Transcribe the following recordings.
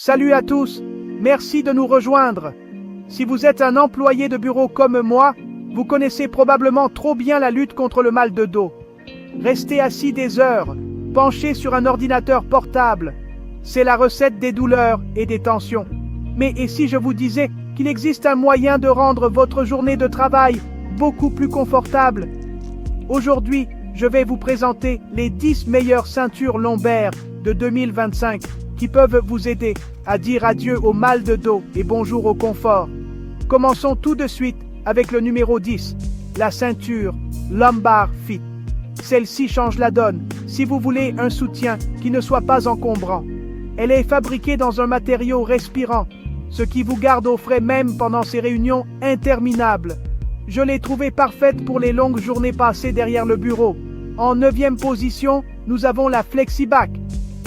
Salut à tous, merci de nous rejoindre. Si vous êtes un employé de bureau comme moi, vous connaissez probablement trop bien la lutte contre le mal de dos. Rester assis des heures, penché sur un ordinateur portable, c'est la recette des douleurs et des tensions. Mais et si je vous disais qu'il existe un moyen de rendre votre journée de travail beaucoup plus confortable? Aujourd'hui, je vais vous présenter les 10 meilleures ceintures lombaires de 2025 qui peuvent vous aider à dire adieu au mal de dos et bonjour au confort. Commençons tout de suite avec le numéro 10, la ceinture Lumbar Fit. Celle-ci change la donne si vous voulez un soutien qui ne soit pas encombrant. Elle est fabriquée dans un matériau respirant, ce qui vous garde au frais même pendant ces réunions interminables. Je l'ai trouvée parfaite pour les longues journées passées derrière le bureau. En 9e position, nous avons la FlexiBack.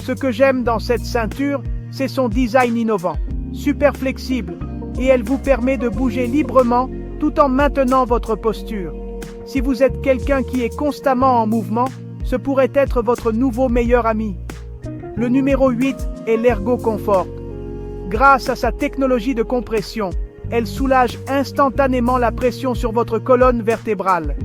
Ce que j'aime dans cette ceinture, c'est son design innovant, super flexible, et elle vous permet de bouger librement tout en maintenant votre posture. Si vous êtes quelqu'un qui est constamment en mouvement, ce pourrait être votre nouveau meilleur ami. Le numéro 8 est l'Ergo Comfort. Grâce à sa technologie de compression, elle soulage instantanément la pression sur votre colonne vertébrale.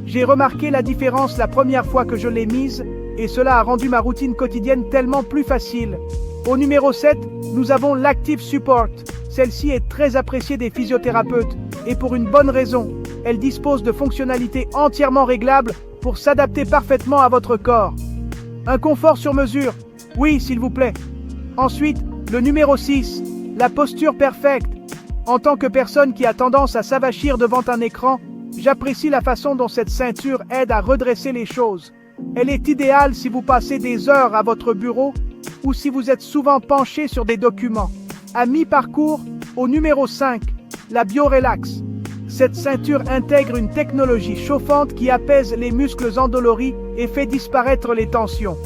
J'ai remarqué la différence la première fois que je l'ai mise, et cela a rendu ma routine quotidienne tellement plus facile. Au numéro 7, nous avons l'Active Support. Celle-ci est très appréciée des physiothérapeutes, et pour une bonne raison. Elle dispose de fonctionnalités entièrement réglables pour s'adapter parfaitement à votre corps. Un confort sur mesure, oui s'il vous plaît. Ensuite, le numéro 6, la posture perfecte. En tant que personne qui a tendance à s'avachir devant un écran, j'apprécie la façon dont cette ceinture aide à redresser les choses. Elle est idéale si vous passez des heures à votre bureau ou si vous êtes souvent penché sur des documents. À mi-parcours, au numéro 5, la BioRelax. Cette ceinture intègre une technologie chauffante qui apaise les muscles endoloris et fait disparaître les tensions.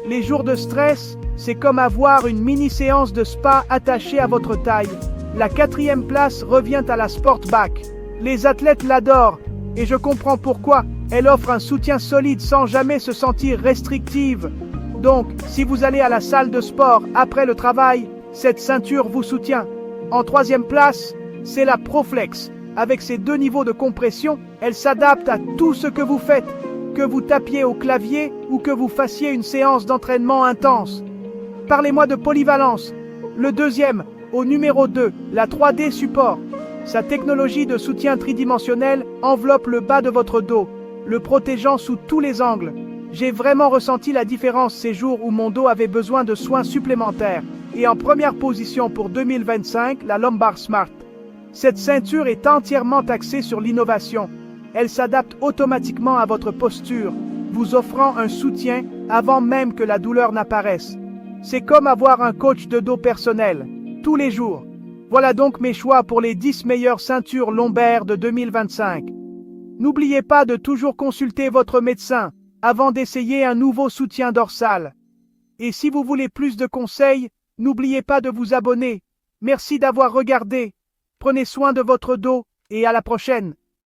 Les jours de stress, c'est comme avoir une mini-séance de spa attachée à votre taille. La 4e place revient à la SportBack. Les athlètes l'adorent, et je comprends pourquoi. Elle offre un soutien solide sans jamais se sentir restrictive. Donc, si vous allez à la salle de sport après le travail, cette ceinture vous soutient. En 3e place, c'est la ProFlex. Avec ses 2 niveaux de compression, elle s'adapte à tout ce que vous faites, que vous tapiez au clavier ou que vous fassiez une séance d'entraînement intense. Parlez-moi de polyvalence. Le 2e, au numéro 2, la 3D Support. Sa technologie de soutien tridimensionnel enveloppe le bas de votre dos, le protégeant sous tous les angles. J'ai vraiment ressenti la différence ces jours où mon dos avait besoin de soins supplémentaires. Et en première position pour 2025, la Lumbar Smart. Cette ceinture est entièrement axée sur l'innovation. Elle s'adapte automatiquement à votre posture, vous offrant un soutien avant même que la douleur n'apparaisse. C'est comme avoir un coach de dos personnel, tous les jours. Voilà donc mes choix pour les 10 meilleures ceintures lombaires de 2025. N'oubliez pas de toujours consulter votre médecin avant d'essayer un nouveau soutien dorsal. Et si vous voulez plus de conseils, n'oubliez pas de vous abonner. Merci d'avoir regardé. Prenez soin de votre dos et à la prochaine.